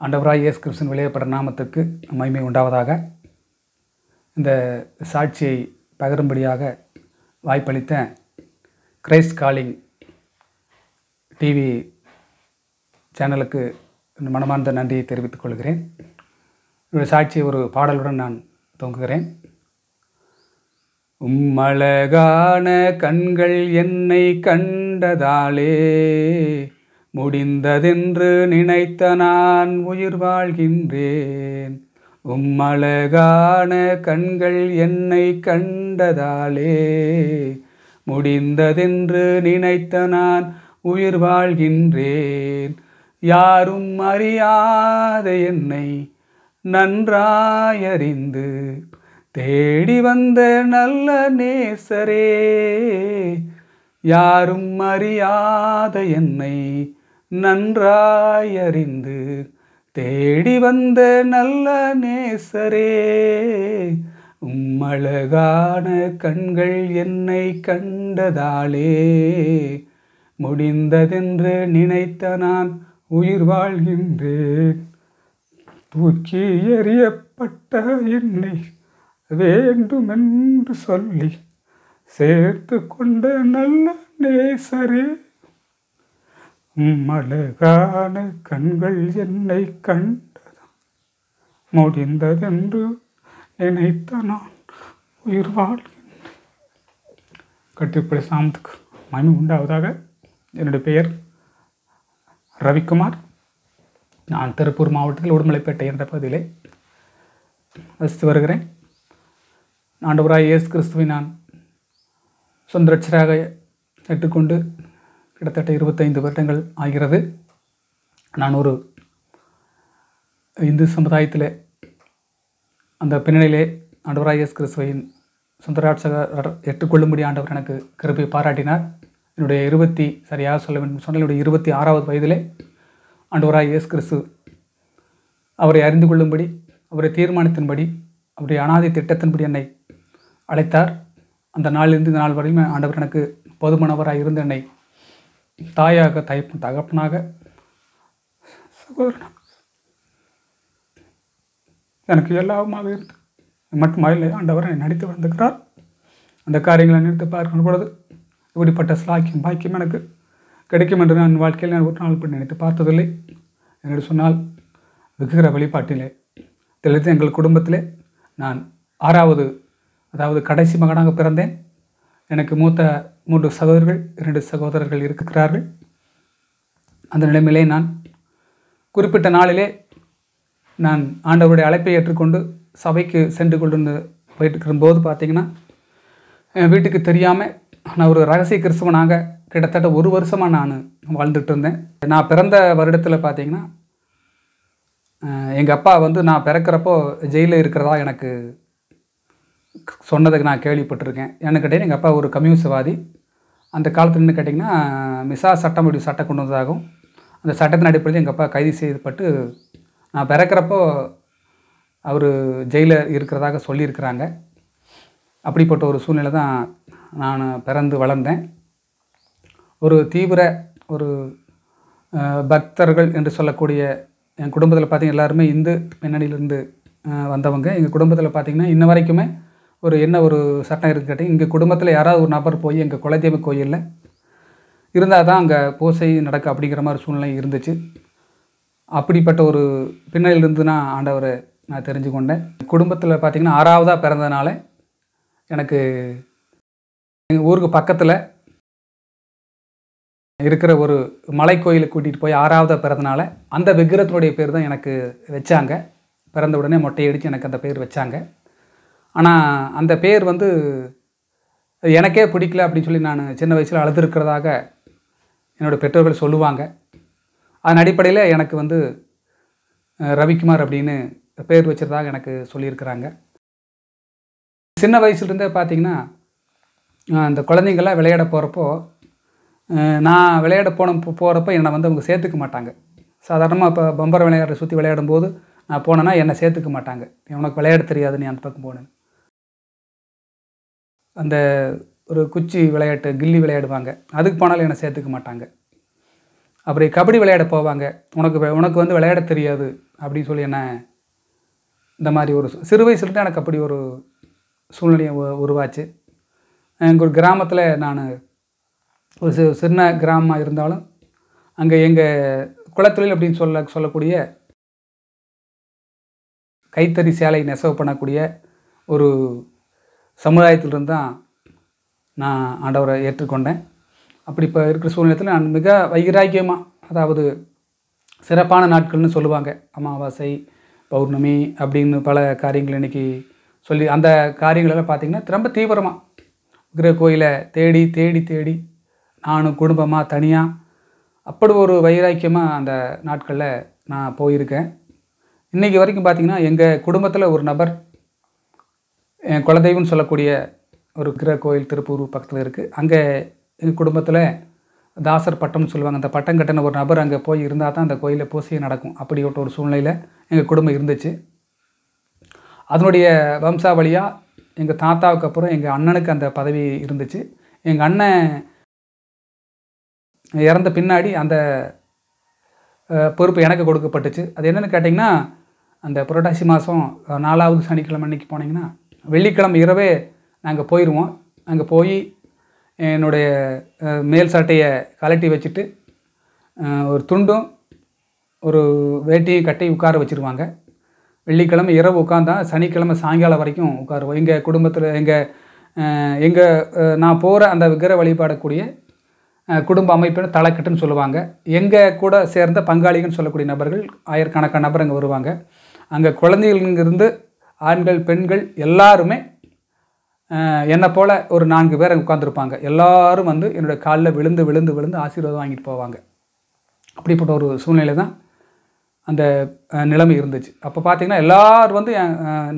ஆண்டவராய் இயேசு கிறிஸ்துவின் விலையேறப்பட்ட நாமத்துக்கு மகிமை உண்டாவதாக. இந்த சாட்சியை பகிரும்படியாக வாய்ப்பளித்த கிரைஸ்ட் காலிங் டிவி சேனலுக்கு மனமார்ந்த நன்றியை தெரிவித்துக் கொள்கிறேன். என்னுடைய சாட்சியை ஒரு பாடலுடன் நான் துவங்குகிறேன். உம்மழகான கண்கள் என்னை கண்டதாலே முடிந்ததென்று நினைத்த நான் உயிர் வாழ்கின்றேன். உம்மழகான கண்கள் என்னை கண்டதாலே முடிந்ததென்று நினைத்த நான் உயிர் வாழ்கின்றேன். யாரும் அறியாத என்னை நன்றாயறிந்து தேடி வந்த நல்ல நேசரே, யாரும் அறியாத என்னை நன்றாயறிந்து தேடி வந்த நல்ல நேசரே, உம்மழகான கண்கள் என்னை கண்டதாலே முடிந்ததென்று நினைத்த நான் உயிர் வாழ்கின்றேன். தூக்கி எறியப்பட்ட என்னை வேண்டுமென்று சொல்லி சேர்த்து கொண்ட நல்ல நேசரே, உம்மழகான கண்கள் என்னை கண்டதா முடிந்ததென்று நினைத்த நான் உயிர் வாழ்கின்றேன். கர்த்தருடைய நாமத்துக்கு மகிமை உண்டாவதாக. என்னுடைய பெயர் ரவிக்குமார். நான் திருப்பூர் மாவட்டத்தில் உடுமலைப்பேட்டை என்ற பகுதியிலே வசித்து வருகிறேன். ஆண்டவராய் இயேசு கிறிஸ்துவை நான் சொந்த ரட்சகராக ஏற்றுக்கொண்டு கிட்டத்தட்ட 25 வருடங்கள் ஆகிறது. நான் ஒரு இந்து சமுதாயத்தில் அந்த பின்னணியிலே ஆண்டவராய் இயேசு கிறிஸ்துவின் சொந்த ரட்சகர் ஏற்றுக்கொள்ளும்படி ஆண்டவர் எனக்கு கிருபை பாராட்டினார். என்னுடைய சரியாக சொல்ல வேண்டும் சொன்னால் என்னுடைய 26வது வயதிலே ஆண்டவராய் இயேசு கிறிஸ்து அவரை அறிந்து கொள்ளும்படி, அவருடைய தீர்மானத்தின்படி, அவருடைய அனாதை திட்டத்தின்படி என்னை அழைத்தார். அந்த நாளிலிருந்து இந்த நாள் வரையும் ஆண்டவர் எனக்கு போதுமானவராக இருந்து என்னை தாயாக, தகப்பனாக, சகோதரனாக எனக்கு எல்லாமாக இருந்து மட்டுமாயில்லை ஆண்டவர் என்னை நடித்து வந்திருக்கிறார். அந்த காரியங்களை நினைத்து பார்க்கும் பொழுது இப்படிப்பட்ட ஸ்லாக்கியம் பாக்கியம் எனக்கு கிடைக்கும் என்று நான் வாழ்க்கையில் நான் ஒரு நாள் நினைத்து பார்த்ததில்லை. என்று சொன்னால் விக்கிர வழிபாட்டிலே தெளித்து எங்கள் குடும்பத்திலே நான் 6வது, அதாவது கடைசி மகனாக பிறந்தேன். எனக்கு மூத்த 3 சகோதரர்கள், 2 சகோதரர்கள் இருக்கிறார்கள். அந்த நிலைமையிலே நான் குறிப்பிட்ட நாளிலே நான் ஆண்டவருடைய அழைப்பை ஏற்றுக்கொண்டு சபைக்கு சென்று கொண்டு போயிட்டு இருக்கும்போது பார்த்திங்கன்னா என் வீட்டுக்கு தெரியாமல் நான் ஒரு ரகசிய கிறிஸ்தவனாக கிட்டத்தட்ட 1 வருஷமாக நான் வாழ்ந்துட்டு இருந்தேன். நான் பிறந்த வருடத்தில் பார்த்திங்கன்னா எங்கள் அப்பா நான் பிறக்கிறப்போ ஜெயிலில் இருக்கிறதா எனக்கு சொன்னதுக்கு நான் கேள்விப்பட்டிருக்கேன். எனக்கு கேட்டீங்கன்னா எங்கள் அப்பா ஒரு கம்யூனிஸ்ட்வாதி. அந்த காலத்தில் என்ன கேட்டிங்கன்னா மிசா சட்டம் அப்படி சட்டம் கொண்டு வந்ததாகும். அந்த சட்டத்தின் அடிப்படையில் எங்கள் அப்பா கைது செய்யப்பட்டு நான் பிறக்கிறப்போ அவர் ஜெயிலில் இருக்கிறதாக சொல்லியிருக்கிறாங்க. அப்படிப்பட்ட ஒரு சூழ்நிலை தான் நான் பிறந்து வளர்ந்தேன். ஒரு தீவிர ஒரு பக்தர்கள் என்று சொல்லக்கூடிய என் குடும்பத்தில் பார்த்திங்கன்னா எல்லாருமே இந்து பின்னணியிலிருந்து வந்தவங்க. எங்கள் குடும்பத்தில் பார்த்திங்கன்னா இன்ன வரைக்குமே என்ன ஒரு சட்டம் இருக்குது கேட்டிங்க, எங்கள் குடும்பத்தில் யாராவது ஒரு நபர் போய் எங்கள் குலதெய்வ கோயிலில் இருந்தால் தான் அங்கே பூசை நடக்கும் அப்படிங்கிற மாதிரி சூழ்நிலை இருந்துச்சு. அப்படிப்பட்ட ஒரு பின்னணியிலிருந்து நான் ஆண்டவரை நான் தெரிஞ்சு கொண்டேன். குடும்பத்தில் பார்த்திங்கன்னா 6வதாக பிறந்ததுனால எனக்கு எங்கள் ஊருக்கு பக்கத்தில் இருக்கிற ஒரு மலை கோயிலுக்கு கூட்டிகிட்டு போய் 6வதாக பிறந்தனால அந்த விக்கிரத்தினுடைய பேர் தான் எனக்கு வச்சாங்க. பிறந்த உடனே மொட்டையடித்து எனக்கு அந்த பேர் வச்சாங்க. ஆனால் அந்த பேர் எனக்கே பிடிக்கல அப்படின்னு சொல்லி நான் சின்ன வயசில் அழுதுருக்கிறதாக என்னோடய பெற்றோர்கள் சொல்லுவாங்க. அதன் அடிப்படையில் எனக்கு ரவிக்குமார் அப்படின்னு பேர் வச்சதாக எனக்கு சொல்லியிருக்கிறாங்க. சின்ன வயசுலேருந்தே பார்த்திங்கன்னா அந்த குழந்தைங்கள்லாம் விளையாட போகிறப்போ நான் விளையாட போகிறப்ப என்னை அவங்க சேர்த்துக்க மாட்டாங்க. சாதாரணமாக இப்போ பம்பரம் விளையாட சுற்றி விளையாடும்போது நான் போனேன்னா என்னை சேர்த்துக்க மாட்டாங்க. உனக்கு விளையாட தெரியாது, நீ அந்த பக்கம் போனேன். அந்த ஒரு குச்சி விளையாட்டு கில்லி விளையாடுவாங்க, அதுக்கு போனாலும் என்னை சேர்த்துக்க மாட்டாங்க. அப்படி கபடி விளையாட போவாங்க. உனக்கு வந்து விளையாட தெரியாது அப்படின்னு சொல்லி என்ன இந்த மாதிரி ஒரு சிறு வயசுலேருந்து எனக்கு அப்படி ஒரு சூழ்நிலையை உருவாச்சு. எங்கள் ஒரு கிராமத்தில் நான் ஒரு சின்ன கிராமமாக இருந்தாலும் அங்கே எங்கள் குலத்தொழில் அப்படின்னு சொல்லக்கூடிய கைத்தறி சேலை நெசவு பண்ணக்கூடிய ஒரு சமுதாயத்திலிருந்து தான் நான் ஆண்டவரை ஏற்றுக்கொண்டேன். அப்படி இப்போ இருக்கிற சூழ்நிலையில் நான் மிக வைராக்கியமாக, அதாவது சிறப்பான நாட்கள்னு சொல்லுவாங்க, அமாவாசை, பௌர்ணமி அப்படின்னு பல காரியங்கள் இன்றைக்கி சொல்லி அந்த காரியங்களெல்லாம் பார்த்திங்கன்னா ரொம்ப தீவிரமாக இருக்கிற கோயிலை தேடி தேடி தேடி நானும் குடும்பமாக தனியாக அப்படி ஒரு வைராக்கியமாக அந்த நாட்களில் நான் போயிருக்கேன். இன்றைக்கி வரைக்கும் பார்த்திங்கன்னா எங்கள் குடும்பத்தில் ஒரு நபர், என் குலதெய்வம்னு சொல்லக்கூடிய ஒரு கிரக கோயில் திருப்பூர் பக்கத்தில் இருக்குது. அங்கே எங்கள் குடும்பத்தில் தாசர் பட்டம்னு சொல்லுவாங்க. அந்த பட்டம் கட்டின ஒரு நபர் அங்கே போய் இருந்தால் தான் அந்த கோயிலில் பூசையை நடக்கும். அப்படிப்பட்ட ஒரு சூழ்நிலையில் எங்கள் குடும்பம் இருந்துச்சு. அதனுடைய வம்சாவளியாக எங்கள் தாத்தாவுக்கு அப்புறம் எங்கள் அண்ணனுக்கு அந்த பதவி இருந்துச்சு. எங்கள் அண்ணன் இறந்த பின்னாடி அந்த பொறுப்பு எனக்கு கொடுக்கப்பட்டுச்சு. அது என்னென்னு கேட்டிங்கன்னா, அந்த புரட்டாசி மாதம் 4வது சனிக்கிழமை அன்றைக்கி போனீங்கன்னா வெள்ளிக்கிழமை இரவே நாங்கள் போயிடுவோம். அங்கே போய் என்னுடைய மேல் சட்டையை கழட்டி வச்சுட்டு ஒரு துண்டும் ஒரு வேட்டியும் கட்டி உட்கார வச்சுருவாங்க. வெள்ளிக்கிழமை இரவு உட்காந்தா சனிக்கிழமை சாயங்காலம் வரைக்கும் உட்காருவோம். எங்கள் குடும்பத்தில் நான் போகிற அந்த விக்கிர வழிபாடக்கூடிய குடும்ப அமைப்பின தலைக்கட்டுன்னு சொல்லுவாங்க. எங்கள் கூட சேர்ந்த பங்காளிகள்னு சொல்லக்கூடிய நபர்கள் ஆயிரக்கணக்கான நபர் அங்கே வருவாங்க. அங்கே குழந்தைகளிலிருந்து ஆண்கள் பெண்கள் எல்லாருமே என்னை போல் ஒரு 4 பேர் அங்கே உட்காந்துருப்பாங்க. எல்லோரும் வந்து என்னுடைய காலில் விழுந்து விழுந்து விழுந்து ஆசீர்வாதம் வாங்கிட்டு போவாங்க. அப்படிப்பட்ட ஒரு சூழ்நிலை தான் அந்த நிலைமை இருந்துச்சு. அப்போ பார்த்திங்கன்னா எல்லோரும் வந்து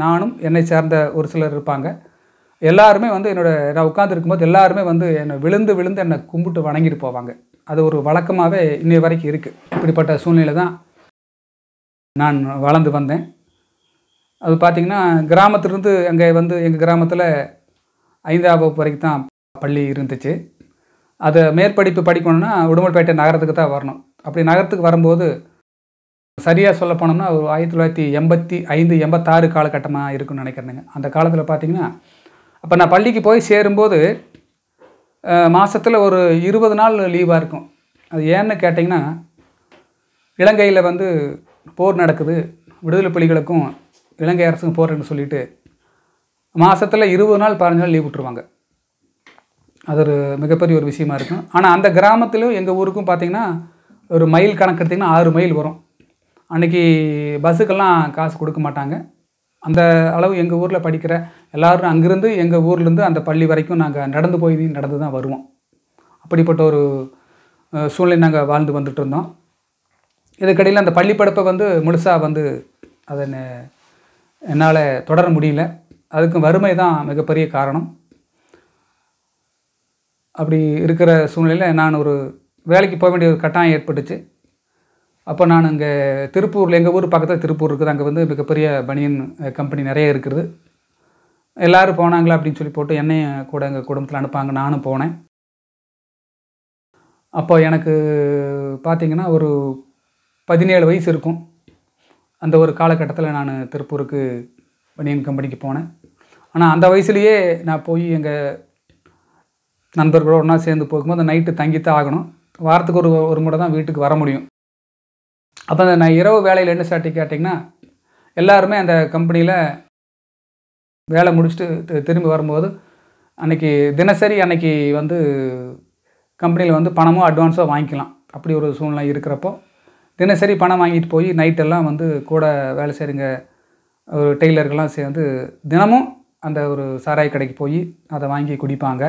நானும் என்னை சேர்ந்த ஒரு சிலர் இருப்பாங்க. எல்லாருமே வந்து நான் உட்காந்துருக்கும்போது எல்லாருமே வந்து என்னை விழுந்து விழுந்து என்னை கும்பிட்டு வணங்கிட்டு போவாங்க. அது ஒரு வழக்கமாகவே இன்னை வரைக்கும் இருக்குது. இப்படிப்பட்ட சூழ்நிலை தான் நான் வளர்ந்து வந்தேன். அது பார்த்திங்கன்னா கிராமத்திலிருந்து அங்கே வந்து எங்கள் கிராமத்தில் 5ஆம் வகுப்பு வரைக்கும் தான் பள்ளி இருந்துச்சு. அதை மேற்படிப்பு படிக்கணுன்னா உடுமல்பேட்டை நகரத்துக்கு தான் வரணும். அப்படி நகரத்துக்கு வரும்போது சரியாக சொல்ல போனோம்னா ஒரு 1985 86 காலகட்டமாக இருக்குன்னு நினைக்கிறேங்க. அந்த காலத்தில் பார்த்திங்கன்னா அப்போ நான் பள்ளிக்கு போய் சேரும்போது மாதத்தில் ஒரு 20 நாள் லீவாக இருக்கும். அது ஏன்னு கேட்டிங்கன்னா, இலங்கையில் வந்து போர் நடக்குது, விடுதலை புலிகளுக்கும் இலங்கை அரசுக்கும் போர்ன்னு சொல்லிட்டு மாதத்தில் 20 நாள் 15 நாள் லீவ் விட்டுருவாங்க. அது ஒரு மிகப்பெரிய ஒரு விஷயமா இருக்கும். ஆனால் அந்த கிராமத்திலும் எங்கள் ஊருக்கும் பார்த்திங்கன்னா ஒரு மைல் கணக்கு எடுத்திங்கன்னா 6 மைல் வரும். அன்றைக்கி பஸ்ஸுக்கெல்லாம் காசு கொடுக்க மாட்டாங்க. அந்த அளவு எங்கள் ஊரில் படிக்கிற எல்லோரும் அங்கேருந்து எங்கள் ஊர்லேருந்து அந்த பள்ளி வரைக்கும் நாங்கள் நடந்து தான் வருவோம். அப்படிப்பட்ட ஒரு சூழ்நிலை நாங்கள் வாழ்ந்து வந்துட்டு இருந்தோம். இதுக்கடையில் அந்த பள்ளி படிப்பை வந்து முழுசாக வந்து அதை என்னால் தொடர முடியல. அதுக்கு வறுமை தான் மிகப்பெரிய காரணம். அப்படி இருக்கிற சூழ்நிலையில் நான் ஒரு வேலைக்கு போக வேண்டிய ஒரு கட்டாயம் ஏற்பட்டுச்சு. அப்போ நான் இங்கே திருப்பூரில், எங்கள் ஊர் பக்கத்தில் திருப்பூர் இருக்குது, அங்கே வந்து மிகப்பெரிய பனியன் கம்பெனி நிறைய இருக்குது. எல்லோரும் போனாங்களா அப்படின்னு சொல்லி போட்டு என்னையும் கூட எங்கள் குடும்பத்தில் அனுப்பாங்க. நானும் போனேன். அப்போ எனக்கு பார்த்திங்கன்னா ஒரு 17 வயசு இருக்கும். அந்த ஒரு காலகட்டத்தில் நான் திருப்பூருக்கு பனியன் கம்பெனிக்கு போனேன். ஆனால் அந்த வயசுலேயே நான் போய் எங்கள் நண்பர்களோடு ஒன்றா சேர்ந்து போகும்போது நைட்டு தங்கித்தான் ஆகணும். வாரத்துக்கு ஒரு முறை தான் வீட்டுக்கு வர முடியும். அப்போ நான் இரவு வேலையில் என்ன ஸ்டார்ட் கேட்டிங்கன்னா, எல்லாருமே அந்த கம்பெனியில் வேலை முடிச்சுட்டு திரும்பி வரும்போது தினசரி அன்றைக்கி வந்து கம்பெனியில் வந்து பணமோ அட்வான்ஸோ வாங்கிக்கலாம். அப்படி ஒரு சூழ்நிலை இருக்கிறப்போ தினசரி பணம் வாங்கிட்டு போய் நைட்டெல்லாம் வந்து கூட வேலை செய்கிறங்க ஒரு டெய்லர்கள்லாம் சேர்ந்து தினமும் அந்த ஒரு சாராய கடைக்கு போய் அதை வாங்கி குடிப்பாங்க.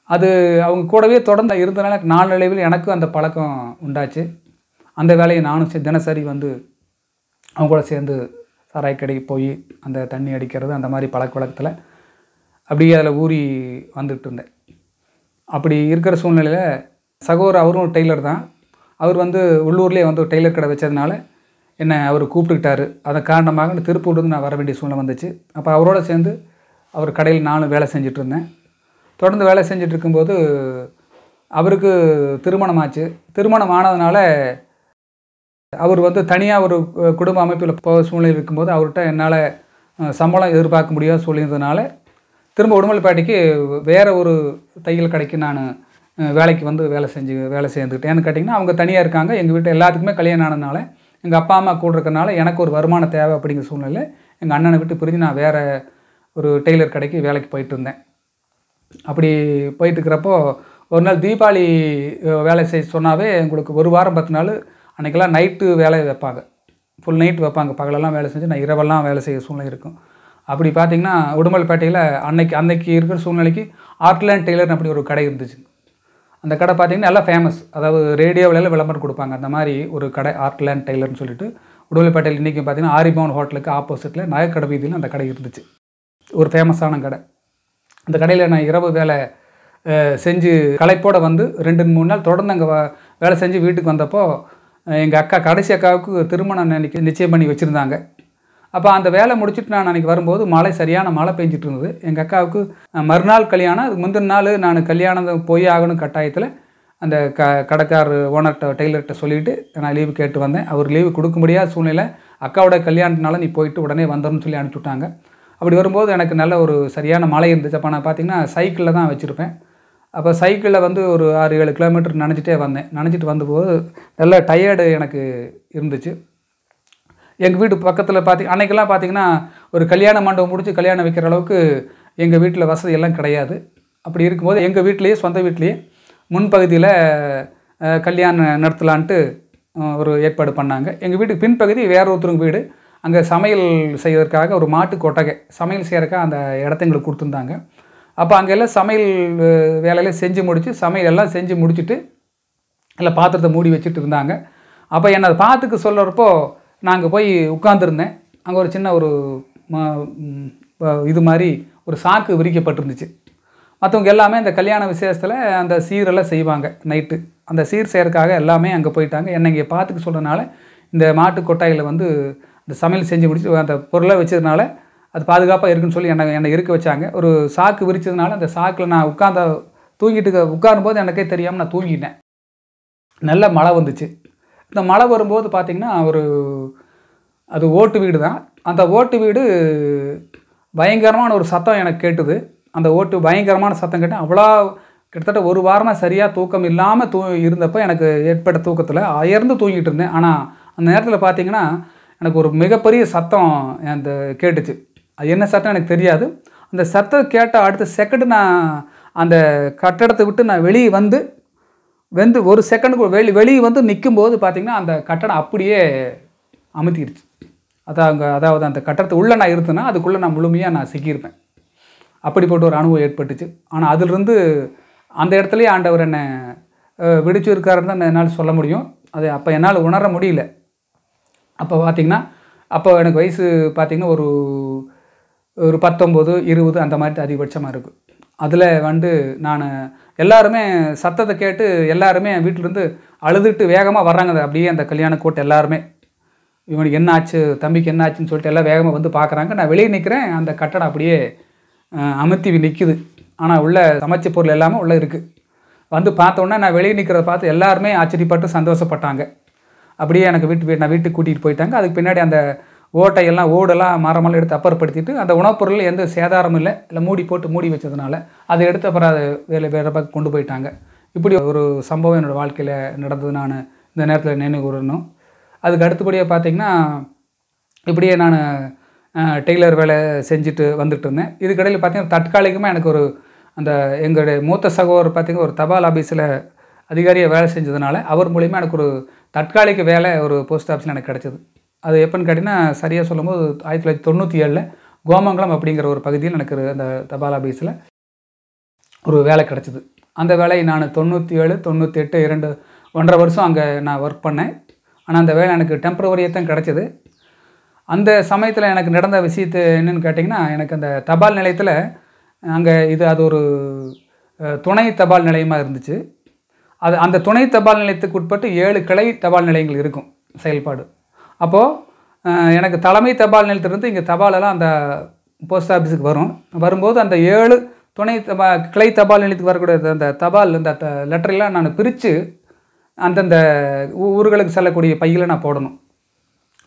அது அவங்க கூடவே தொடர்ந்து இருந்தனால நாளடைவில் எனக்கும் அந்த பழக்கம் உண்டாச்சு. அந்த வேலையை நானும் தினசரி வந்து அவங்க கூட சேர்ந்து சாராய கடைக்கு போய் அந்த தண்ணி அடிக்கிறது, அந்த மாதிரி பழக்க வழக்கத்தில் அப்படியே அதில் ஊறி வந்துட்டு இருந்தேன். அப்படி இருக்கிற சூழ்நிலையில் சகோதரர் அவரும் டெய்லர் தான். அவர் வந்து உள்ளூர்லேயே வந்து டெய்லர் கடை வச்சதுனால என்னை அவர் கூப்பிட்டுக்கிட்டாரு. அதன் காரணமாக திருப்பூர்லேருந்து நான் வர வேண்டிய சூழ்நிலை வந்துச்சு. அப்போ அவரோட சேர்ந்து அவர் கடையில் நானும் வேலை செஞ்சிட்ருந்தேன். தொடர்ந்து வேலை செஞ்சிட்ருக்கும்போது அவருக்கு திருமணம் ஆச்சு. திருமணம் ஆனதுனால அவர் வந்து தனியாக ஒரு குடும்ப அமைப்பில் போக சூழ்நிலை இருக்கும்போது அவர்கிட்ட என்னால் சம்பளம் எதிர்பார்க்க முடியாத சூழ்நிலைன்றதுனால திரும்ப உடுமலைப்பேட்டைக்கு வேறு ஒரு தையல் கடைக்கு நான் வேலைக்கு வந்து வேலை சேர்ந்துக்கிட்டேன். ஏன்னு கேட்டிங்கன்னா அவங்க தனியாக இருக்காங்க. எங்கள் வீட்டில் எல்லாத்துக்குமே கல்யாணம் ஆனதுனால எங்கள் அப்பா அம்மா கூட இருக்கிறனால எனக்கு ஒரு வருமானம் தேவை அப்படிங்கிற சூழ்நிலை எங்கள் அண்ணனை விட்டு பிரிஞ்சு நான் வேறு ஒரு டெய்லர் கடைக்கு வேலைக்கு போயிட்டு இருந்தேன். அப்படி போயிட்டு இருக்கிறப்போ ஒரு நாள் தீபாவளி வேலை செய்ய சொன்னாவே உங்களுக்கு ஒரு வாரம் 10 நாள் அன்றைக்கெல்லாம் நைட்டு வேலை வைப்பாங்க. ஃபுல் நைட் வைப்பாங்க. பகலெல்லாம் வேலை செஞ்சு நான் இரவெல்லாம் வேலை செய்ய சூழ்நிலை இருக்கும். அப்படி பார்த்திங்கன்னா உடுமலைப்பேட்டையில் அன்னைக்கு இருக்கிற சூழ்நிலைக்கு ஆர்ட்லேண்ட் டெய்லர்னு அப்படி ஒரு கடை இருந்துச்சு. அந்த கடை பார்த்திங்கன்னா நல்லா ஃபேமஸ். அதாவது ரேடியோவிலலாம் விளம்பரம் கொடுப்பாங்க. அந்த மாதிரி ஒரு கடை ஆர்ட்லேண்ட் டெய்லர்னு சொல்லிட்டு உடுமலைப்பேட்டையில் இன்றைக்கி பார்த்திங்கன்னா ஆரிபவன் ஹோட்டலுக்கு ஆப்போசிட்டில் நகைக்கடை வீதியில் அந்த கடை இருந்துச்சு. ஒரு ஃபேமஸான கடை. அந்த கடையில் நான் இரவு வேலை செஞ்சு களைப்போடு வந்து 2-3 நாள் தொடர்ந்து அங்கே வேலை செஞ்சு வீட்டுக்கு வந்தப்போ எங்கள் அக்கா கடைசி அக்காவுக்கு திருமணம் நிச்சயம் பண்ணி வச்சுருந்தாங்க. அப்போ அந்த வேலை முடிச்சுட்டு நான் அன்றைக்கி வரும்போது சரியான மழை பெஞ்சிட்டு இருந்தது. எங்கள் அக்காவுக்கு மறுநாள் கல்யாணம். அதுக்கு முந்தின நாள் நான் கல்யாணம் போய் ஆகணும் கட்டாயத்தில் அந்த கடைக்கார் ஓனர்கிட்ட டெய்லர்கிட்ட சொல்லிவிட்டு நான் லீவு கேட்டு வந்தேன். அவர் லீவு கொடுக்க முடியாத சூழ்நிலை. அக்காவோட கல்யாணத்தினால நீ போயிட்டு உடனே வந்துடணும்னு சொல்லி அனுப்பிச்சுட்டாங்க. அப்படி வரும்போது எனக்கு நல்ல ஒரு சரியான மழை இருந்துச்சு. அப்போ நான் பார்த்திங்கன்னா சைக்கிளில் தான் வச்சுருப்பேன். அப்போ சைக்கிளில் வந்து ஒரு 6-7 கிலோமீட்டர் நனைஞ்சிட்டே வந்தேன். நனைஞ்சிட்டு வந்தபோது நல்ல டயர்டு எனக்கு இருந்துச்சு. எங்கள் வீட்டு பக்கத்தில் அன்றைக்கெல்லாம் பார்த்திங்கன்னா ஒரு கல்யாண மண்டபம் முடிச்சு கல்யாணம் வைக்கிற அளவுக்கு எங்கள் வீட்டில் வசதி எல்லாம் கிடையாது. அப்படி இருக்கும்போது எங்கள் வீட்லேயே சொந்த வீட்லேயே முன்பகுதியில் கல்யாணம் நடத்தலான்ட்டு ஒரு ஏற்பாடு பண்ணாங்க. எங்கள் வீட்டுக்கு பின்பகுதி வேற ஒருத்தருங்க வீடு. அங்கே சமையல் செய்வதற்காக ஒரு மாட்டு கொட்டகை சமையல் செய்கிறக்காக அந்த இடத்த எங்களுக்கு கொடுத்துருந்தாங்க. அப்போ அங்கெல்லாம் சமையல் வேலையெல்லாம் செஞ்சு முடித்து சமையல் எல்லாம் செஞ்சு முடிச்சுட்டு எல்லாம் பாத்திரத்தை மூடி வச்சுட்டு இருந்தாங்க. அப்போ என்னை அதை பார்த்துக்க சொல்கிறப்போ நான் அங்கே போய் உட்காந்துருந்தேன். அங்கே ஒரு சின்ன ஒரு இது மாதிரி ஒரு சாக்கு விரிக்கப்பட்டிருந்துச்சு. மற்றவங்க எல்லாமே இந்த கல்யாண விசேஷத்தில் அந்த சீரெல்லாம் செய்வாங்க நைட்டு. அந்த சீர் செய்கிறதுக்காக எல்லாமே அங்கே போயிட்டாங்க. என்னை இங்கே பார்த்துக்க சொல்கிறதுனால இந்த மாட்டு கொட்டாயில் வந்து இந்த சமையல் செஞ்சு முடிச்சு அந்த பொருளை வச்சதுனால அது பாதுகாப்பாக இருக்குன்னு சொல்லி என்னை இருக்க வச்சாங்க. ஒரு சாக்கு விரிச்சதுனால அந்த சாக்கில் நான் உட்காரும்போது எனக்கே தெரியாமல் நான் தூங்கிட்டேன். நல்ல மழை வந்துச்சு. இந்த மழை வரும்போது பார்த்திங்கன்னா அது ஓட்டு வீடு தான். அந்த ஓட்டு வீடு பயங்கரமான ஒரு சத்தம் எனக்கு கேட்டுது. அந்த பயங்கரமான சத்தம் கேட்டு அவ்வளோ கிட்டத்தட்ட ஒரு வாரமாக சரியாக தூக்கம் இல்லாமல் இருந்தப்போ எனக்கு ஏற்பட்ட தூக்கத்தில் அயர்ந்து தூங்கிட்டு இருந்தேன். ஆனால் அந்த நேரத்தில் பார்த்திங்கன்னா எனக்கு ஒரு மிகப்பெரிய சத்தம் அந்த கேட்டுச்சு. அது என்ன சத்தம் எனக்கு தெரியாது. அந்த சத்தம் கேட்ட அடுத்த செகண்டு நான் அந்த கட்டடத்தை விட்டு நான் வெளியே வந்து ஒரு செகண்டுக்கு வெளியே வந்து நிற்கும்போது பார்த்திங்கன்னா அந்த கட்டடம் அப்படியே அமுத்திடுச்சு. அதாவது அந்த கட்டடத்தை உள்ளே நான் இருந்தேன்னா அதுக்குள்ளே நான் முழுமையாக சிக்கியிருப்பேன். அப்படிப்பட்ட ஒரு அனுபவம் ஏற்பட்டுச்சு. ஆனால் அதிலிருந்து அந்த இடத்துலையே ஆண்டவர் என்னை விடுச்சிருக்காருன்னு தான் என்னால் சொல்ல முடியும். அது அப்போ என்னால் உணர முடியல. அப்போ பார்த்திங்கன்னா அப்போ எனக்கு வயசு பார்த்திங்கன்னா ஒரு 19, 20 அந்த மாதிரி அதிகபட்சமாக இருக்குது. அதில் வந்து நான் எல்லாருமே சத்தத்தை கேட்டு எல்லாருமே வீட்டிலேருந்து அழுதுட்டு வேகமாக வர்றாங்க. அப்படியே அந்த கல்யாண கோட்டை எல்லாருமே இவனுக்கு என்ன ஆச்சு, தம்பிக்கு என்ன ஆச்சுன்னு சொல்லிட்டு எல்லாம் வேகமாக வந்து பார்க்குறாங்க. நான் வெளியே நிற்கிறேன். அந்த கட்டடம் அப்படியே அமுத்தி நிற்கிது. ஆனால் உள்ள சமைச்ச பொருள் எல்லாமே உள்ளே இருக்குது. வந்து பார்த்தோன்னே நான் வெளியே நிற்கிறத பார்த்து எல்லாருமே ஆச்சரியப்பட்டு சந்தோஷப்பட்டாங்க. அப்படியே எனக்கு நான் வீட்டுக்கு கூட்டிகிட்டு போயிட்டாங்க. அதுக்கு பின்னாடி அந்த ஓடெல்லாம் மரமெல்லாம் எடுத்து அப்புறப்படுத்திட்டு அந்த உணவுப் பொருள் எந்த சேதாரமும் இல்லை மூடி வச்சதுனால அதை எடுத்து அப்புறம் அதை வேறு பக்கம் கொண்டு போயிட்டாங்க. இப்படி ஒரு சம்பவம் என்னோடய வாழ்க்கையில் நடந்தது. நான் இந்த நேரத்தில் நினைவு கூறணும். அதுக்கு அடுத்தபடியாக பார்த்திங்கன்னா இப்படியே நான் டெய்லர் வேலை செஞ்சுட்டு வந்துட்டு இருந்தேன். இதுக்கடையில் பார்த்திங்கன்னா தற்காலிகமாக எனக்கு எங்களுடைய மூத்த சகோதரர் பார்த்திங்கன்னா ஒரு தபால் ஆஃபீஸில் அதிகாரியாக வேலை செஞ்சதுனால அவர் மூலிமா எனக்கு ஒரு தற்காலிக வேலை ஒரு போஸ்ட் ஆஃபீஸில் எனக்கு கிடச்சிது. அது எப்போன்னு கேட்டிங்கன்னா சரியாக சொல்லும்போது 1997 கோமங்கலம் அப்படிங்கிற ஒரு பகுதியில் எனக்கு அந்த தபால் ஆஃபீஸில் ஒரு வேலை கிடச்சிது. அந்த வேலையை நான் 97, 98 1.5 வருஷம் அங்கே நான் ஒர்க் பண்ணேன். ஆனால் அந்த வேலை எனக்கு டெம்பரவரியாக தான் கிடச்சிது. அந்த சமயத்தில் எனக்கு நடந்த விஷயத்தை என்னென்னு கேட்டிங்கன்னா எனக்கு அந்த தபால் நிலையத்தில் அது ஒரு துணை தபால் நிலையமாக இருந்துச்சு. அந்த துணை தபால் நிலையத்துக்கு உட்பட்டு 7 கிளை தபால் நிலையங்கள் இருக்கும் செயல்பாடு. அப்போது எனக்கு தலைமை தபால் நிலையத்திலிருந்து இங்கே தபாலெல்லாம் அந்த போஸ்ட் ஆஃபீஸுக்கு வரும்போது அந்த 7 துணை கிளை தபால் நிலையத்துக்கு வரக்கூடிய அந்த தபால் இந்த லெட்டரெல்லாம் நான் பிரித்து அந்தந்த ஊர்களுக்கு செல்லக்கூடிய பையில் நான் போடணும்.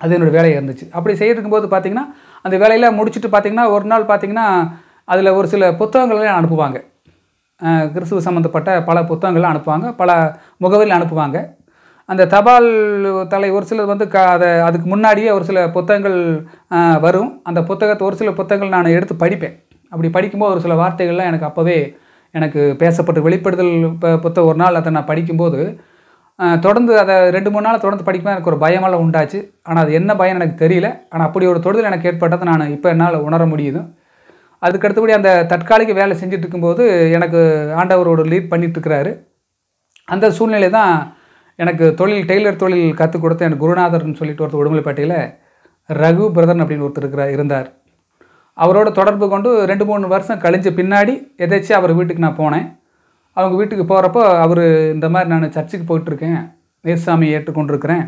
அது என்னோடய வேலையாக இருந்துச்சு. அப்படி செய்யிருக்கும்போது பார்த்திங்கன்னா அந்த வேலையில் முடிச்சுட்டு பார்த்திங்கன்னா ஒரு நாள் பார்த்திங்கன்னா அதில் ஒரு சில புத்தகங்கள்லாம் அனுப்புவாங்க. கிறிஸ்துவ சம்மந்தப்பட்ட பல புத்தகங்கள்லாம் அனுப்புவாங்க, பல முகவரியில் அனுப்புவாங்க. அந்த தபால் தலை ஒரு சிலர் வந்து அதுக்கு முன்னாடியே ஒரு சில புத்தகங்கள் வரும். அந்த புத்தகத்தை ஒரு சில புத்தகங்கள் நான் எடுத்து படிப்பேன். அப்படி படிக்கும்போது ஒரு சில வார்த்தைகள்லாம் எனக்கு அப்போவே எனக்கு பேசப்பட்டு வெளிப்படுதல் புத்தகம் ஒரு நாள் அதை நான் படிக்கும்போது தொடர்ந்து அதை 2-3 நாள் தொடர்ந்து படிக்கும்போது எனக்கு ஒரு பயமெல்லாம் உண்டாச்சு. ஆனால் அது என்ன பயம் எனக்கு தெரியல. ஆனால் அப்படி ஒரு தொடுதல் எனக்கு ஏற்பட்டதை நான் இப்போ என்னால் உணர முடியுது. அதுக்கடுத்தபடி அந்த தற்காலிக வேலை செஞ்சுட்டு இருக்கும்போது எனக்கு ஆண்டவரோட லீட் பண்ணிகிட்ருக்கிறாரு. அந்த சூழ்நிலை தான் எனக்கு டெய்லர் தொழில் கற்றுக் கொடுத்து எனக்கு குருநாதர்னு சொல்லிட்டு ஒருத்தர் உடுமலைப்பேட்டையில் ரகு பிரதர்ன் அப்படின்னு ஒருத்தர் இருந்தார். அவரோட தொடர்பு கொண்டு 2-3 வருஷம் கழிஞ்ச பின்னாடி எதாச்சும் அவர் வீட்டுக்கு நான் போனேன். அவங்க வீட்டுக்கு போகிறப்போ அவர் இந்த மாதிரி நான் சர்ச்சுக்கு போயிட்டுருக்கேன், இயேசுசாமியை ஏற்றுக்கொண்டிருக்கிறேன்,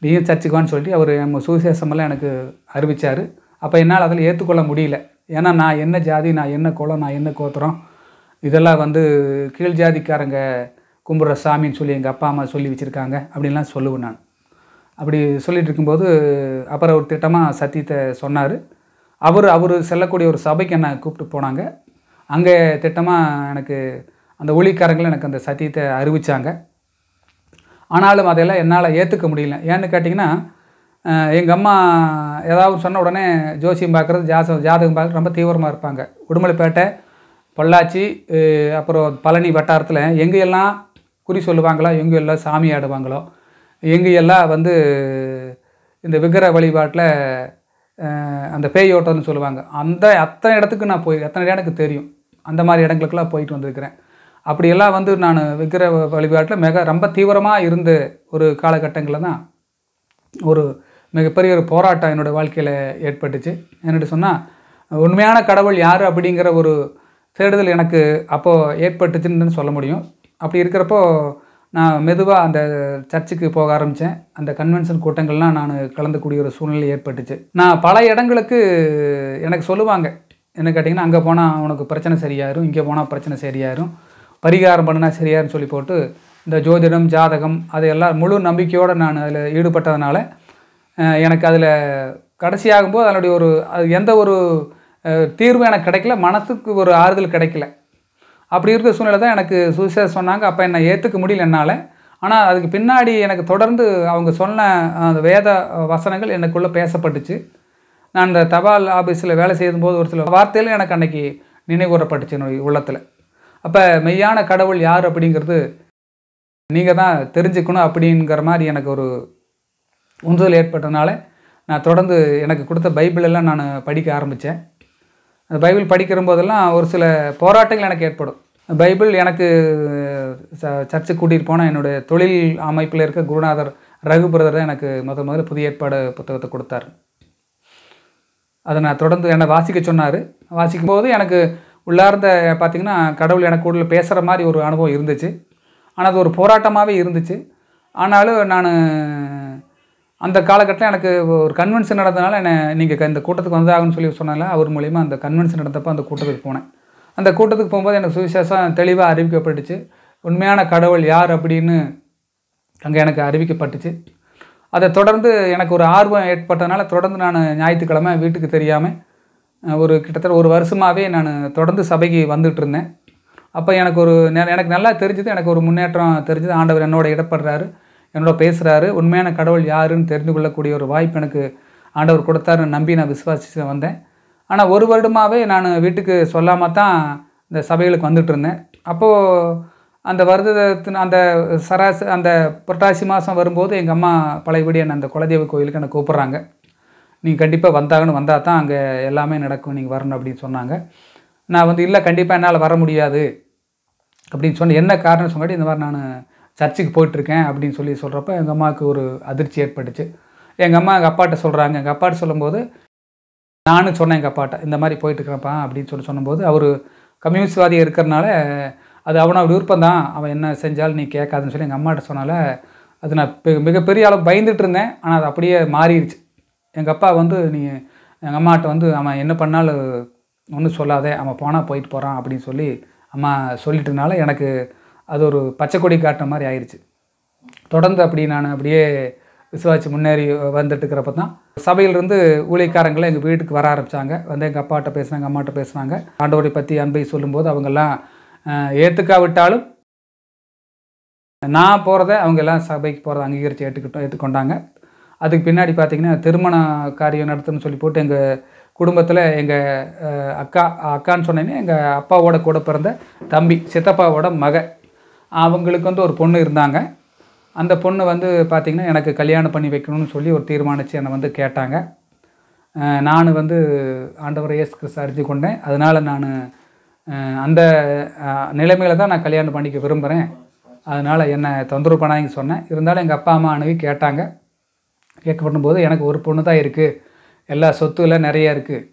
நீயும் சர்ச்சுக்கு வான்னு சொல்லிட்டு அவர் நம்ம சுவிசேஷமெல்லாம் எனக்கு அறிவித்தார். அப்போ என்னால் அதில் ஏற்றுக்கொள்ள முடியல. ஏன்னா நான் என்ன ஜாதி, நான் என்ன குலம், நான் என்ன கோத்திரம், இதெல்லாம் வந்து கீழ் ஜாதிக்காரங்க கும்பிட்ற சாமின்னு சொல்லி எங்கள் அப்பா அம்மா சொல்லி வச்சுருக்காங்க அப்படின்லாம் சொல்லுவேன் நான். அப்படி சொல்லிகிட்டு இருக்கும்போது அப்புறம் ஒரு திட்டமாக சத்தியத்தை சொன்னார். அவர் செல்லக்கூடிய ஒரு சபைக்கு என்னை கூப்பிட்டு போனாங்க. அங்கே திட்டமாக எனக்கு அந்த ஊழியக்காரங்களும் எனக்கு அந்த சத்தியத்தை அறிவித்தாங்க. ஆனாலும் அதெல்லாம் என்னால் ஏற்றுக்க முடியல. ஏன்னு கேட்டிங்கன்னா எங்கள் அம்மா ஏதாவது சொன்ன உடனே ஜோசியம் பார்க்குறது, ஜாதகம் பார்க்குறது ரொம்ப தீவிரமாக இருப்பாங்க. உடுமலைப்பேட்டை, பொள்ளாச்சி, அப்புறம் பழனி வட்டாரத்தில் எங்கெல்லாம் குறி சொல்லுவாங்களோ, எங்கெல்லாம் சாமி ஆடுவாங்களோ, எங்கெல்லாம் வந்து இந்த விக்கிர வழிபாட்டில் அந்த பேயோட்டம்னு சொல்லுவாங்க, அத்தனை இடத்துக்கு நான் அத்தனை இடம் எனக்கு தெரியும். அந்த மாதிரி இடங்களுக்கெல்லாம் போயிட்டு வந்திருக்கிறேன். அப்படியெல்லாம் வந்து நான் விக்கிர வழிபாட்டில் ரொம்ப தீவிரமாக இருந்த ஒரு காலகட்டங்களில் தான் ஒரு மிகப்பெரிய ஒரு போராட்டம் என்னோடய வாழ்க்கையில் ஏற்பட்டுச்சு. என்னென்னு சொன்னால் உண்மையான கடவுள் யார் அப்படிங்கிற ஒரு தேடுதல் எனக்கு அப்போது ஏற்பட்டுச்சுன்னு சொல்ல முடியும். அப்படி இருக்கிறப்போ நான் மெதுவாக அந்த சர்ச்சுக்கு போக ஆரம்பித்தேன். அந்த கன்வென்ஷன் கூட்டங்கள்லாம் நான் கலந்துக்கூடிய ஒரு சூழ்நிலை ஏற்பட்டுச்சு. நான் பல இடங்களுக்கு எனக்கு சொல்லுவாங்க, என்ன கேட்டிங்கன்னா அங்கே போனால் உனக்கு பிரச்சனை சரியாயிரும், இங்கே போனால் பிரச்சனை சரியாயிரும், பரிகாரம் பண்ணினா சரியாருன்னு சொல்லி போட்டு இந்த ஜோதிடம், ஜாதகம் அதையெல்லாம் முழு நம்பிக்கையோடு நான் அதில் ஈடுபட்டதுனால எனக்கு அதில் கடைசியாகும்போது அதனுடைய எந்த ஒரு தீர்வும் எனக்கு கிடைக்கல, மனசுக்கு ஒரு ஆறுதல் கிடைக்கல. அப்படி இருக்கிற சூழ்நிலை தான் எனக்கு சுவிசேஷம் சொன்னாங்க. அப்போ என்னை ஏற்றுக்க முடியல என்னால். ஆனால் அதுக்கு பின்னாடி எனக்கு தொடர்ந்து அவங்க சொன்ன அந்த வேத வசனங்கள் எனக்குள்ளே பேசப்பட்டுச்சு. நான் இந்த தபால் ஆஃபீஸில் வேலை செய்யும்போது ஒரு சில வார்த்தைகளும் எனக்கு அன்றைக்கி நினைவுகூரப்பட்டுச்சு என்னுடைய உள்ளத்தில். அப்போ மெய்யான கடவுள் யார் அப்படிங்கிறது நீங்கள் தான் தெரிஞ்சுக்கணும் அப்படிங்கிற மாதிரி எனக்கு ஒரு உந்துதல் ஏற்பட்டதுனால நான் தொடர்ந்து எனக்கு கொடுத்த பைபிளெல்லாம் நான் படிக்க ஆரம்பித்தேன். அந்த பைபிள் படிக்கிற போதெல்லாம் ஒரு சில போராட்டங்கள் எனக்கு ஏற்படும். பைபிள் எனக்கு சர்ச்சுக்கு கூட்டிகிட்டு போனால் என்னுடைய தொழில் அமைப்பில் இருக்க குருநாதர் ரகு பிரதர் தான் எனக்கு முதல்ல புதிய ஏற்பாடு புத்தகத்தை கொடுத்தார். அதை நான் தொடர்ந்து என்னை வாசிக்க சொன்னார். வாசிக்கும் போது எனக்கு உள்ளார்ந்த பார்த்திங்கன்னா கடவுள் எனக்கு உள்ள பேசுகிற மாதிரி ஒரு அனுபவம் இருந்துச்சு. ஆனால் அது ஒரு போராட்டமாகவே இருந்துச்சு. ஆனாலும் நான் அந்த காலகட்டத்தில் எனக்கு ஒரு கன்வென்ஷன் நடந்ததுனால நீங்கள் இந்த கூட்டத்துக்கு வந்தாகன்னு சொல்லி சொன்னால அவர் மூலிமா அந்த கன்வென்ஷன் நடந்தப்போ அந்த கூட்டத்துக்கு போனேன். அந்த கூட்டத்துக்கு போகும்போது எனக்கு சுவிசேஷம் தெளிவாக அறிவிக்கப்பட்டுச்சு. உண்மையான கடவுள் யார் அப்படின்னு அங்கே எனக்கு அறிவிக்கப்பட்டுச்சு. அதை தொடர்ந்து எனக்கு ஒரு ஆர்வம் ஏற்பட்டதுனால தொடர்ந்து நான் ஞாயிற்றுக்கிழமை வீட்டுக்கு தெரியாமல் கிட்டத்தட்ட ஒரு வருஷமாகவே நான் தொடர்ந்து சபைக்கு வந்துட்டு இருந்தேன். அப்போ எனக்கு நல்லா தெரிஞ்சது, எனக்கு ஒரு முன்னேற்றம் தெரிஞ்சது. ஆண்டவர் என்னோட இடப்படுறாரு, என்னோட பேசுகிறாரு, உண்மையான கடவுள் யாருன்னு தெரிந்து கொள்ளக்கூடிய ஒரு வாய்ப்பு எனக்கு ஆண்டவர் கொடுத்தாருன்னு நம்பி நான் விசுவாசித்து வந்தேன். ஆனால் ஒரு வருடமாகவே நான் வீட்டுக்கு சொல்லாமல் தான் இந்த சபைகளுக்கு வந்துட்டு இருந்தேன். அப்போது அந்த வருடத்தின் அந்த புரட்டாசி மாதம் வரும்போது எங்கள் அம்மா பழையபடி என்னை அந்த குலதெய்வ கோயிலுக்கு என்னை கூப்பிட்றாங்க. நீங்கள் கண்டிப்பாக வந்தால் தான் அங்கே எல்லாமே நடக்கும், நீங்கள் வரணும் அப்படின்னு சொன்னாங்க. நான் இல்லை கண்டிப்பாக என்னால் வர முடியாது அப்படின்னு சொன்னேன். என்ன காரணம் சொன்னாடி இந்த மாதிரி நான் சர்ச்சுக்கு போயிட்டுருக்கேன் அப்படின்னு சொல்கிறப்ப எங்கள் அம்மாவுக்கு ஒரு அதிர்ச்சி ஏற்பட்டுச்சு. எங்கள் அம்மா எங்கள் அப்பாட்ட சொல்கிறாங்க. எங்கள் அப்பாட்ட சொல்லும்போது நானும் சொன்னேன் எங்கள் அப்பாட்ட, இந்த மாதிரி போயிட்டுருக்கிறேன்ப்பா அப்படின்னு சொன்னும்போது அவர் கம்யூனிஸ்ட்வாதியாக இருக்கிறனால அது அவனோட விருப்பம் தான், அவன் என்ன செஞ்சாலும் நீ கேட்காதுன்னு சொல்லி எங்கள் அம்மாட்ட சொன்னால அது நான் மிகப்பெரிய அளவு பயந்துட்டு இருந்தேன். ஆனால் அது அப்படியே மாறிடுச்சு. எங்கள் அப்பா எங்கள் அம்மாட்ட அவன் என்ன பண்ணாலும் ஒன்றும் சொல்லாதே, அவன் போனால் போயிட்டு போகிறான் அப்படின்னு சொல்லி அம்மா சொல்லிட்டதுனால எனக்கு அது ஒரு பச்சை கொடி காட்டுற மாதிரி ஆயிடுச்சு. தொடர்ந்து அப்படி நான் அப்படியே விசுவாசி முன்னேறி வந்துட்டு இருக்கிறப்ப தான் சபையிலிருந்து ஊழியக்காரங்களை எங்கள் வீட்டுக்கு வர ஆரம்பித்தாங்க. வந்து எங்கள் அப்பாட்ட பேசுனாங்க, அம்மாட்ட பேசுனாங்க. ஆண்டவரை பற்றி அன்பை சொல்லும்போது அவங்கெல்லாம் ஏற்றுக்காவிட்டாலும் நான் போகிறத அவங்க எல்லாம் சபைக்கு போகிறத அங்கீகரித்து ஏற்றுக்கொண்டாங்க. அதுக்கு பின்னாடி பார்த்திங்கன்னா திருமண காரியம் நடத்துன்னு சொல்லி போட்டு எங்கள் குடும்பத்தில் எங்கள் அக்கான்னு சொன்னேன்னா எங்கள் அப்பாவோட கூட பிறந்த தம்பி சித்தப்பாவோட மக அவங்களுக்கு வந்து ஒரு பொண்ணு இருந்தாங்க. அந்த பொண்ணு வந்து பார்த்திங்கன்னா எனக்கு கல்யாணம் பண்ணி வைக்கணும்னு சொல்லி ஒரு தீர்மானித்து என்னை வந்து கேட்டாங்க. நான் வந்து ஆண்டவர் இயேசு கிறிஸ்து அறிந்து கொண்டேன். அதனால் நான் அந்த நிலைமையில் தான் நான் கல்யாணம் பண்ணிக்க விரும்புகிறேன், அதனால் என்னை தொந்தரவு பண்ணாங்கன்னு சொன்னேன். இருந்தாலும் எங்கள் அப்பா அம்மா அணுகி கேட்டாங்க. கேட்கப்படும்போது எனக்கு ஒரு பொண்ணு தான் இருக்குது, எல்லா சொத்துலாம் நிறையா இருக்குது,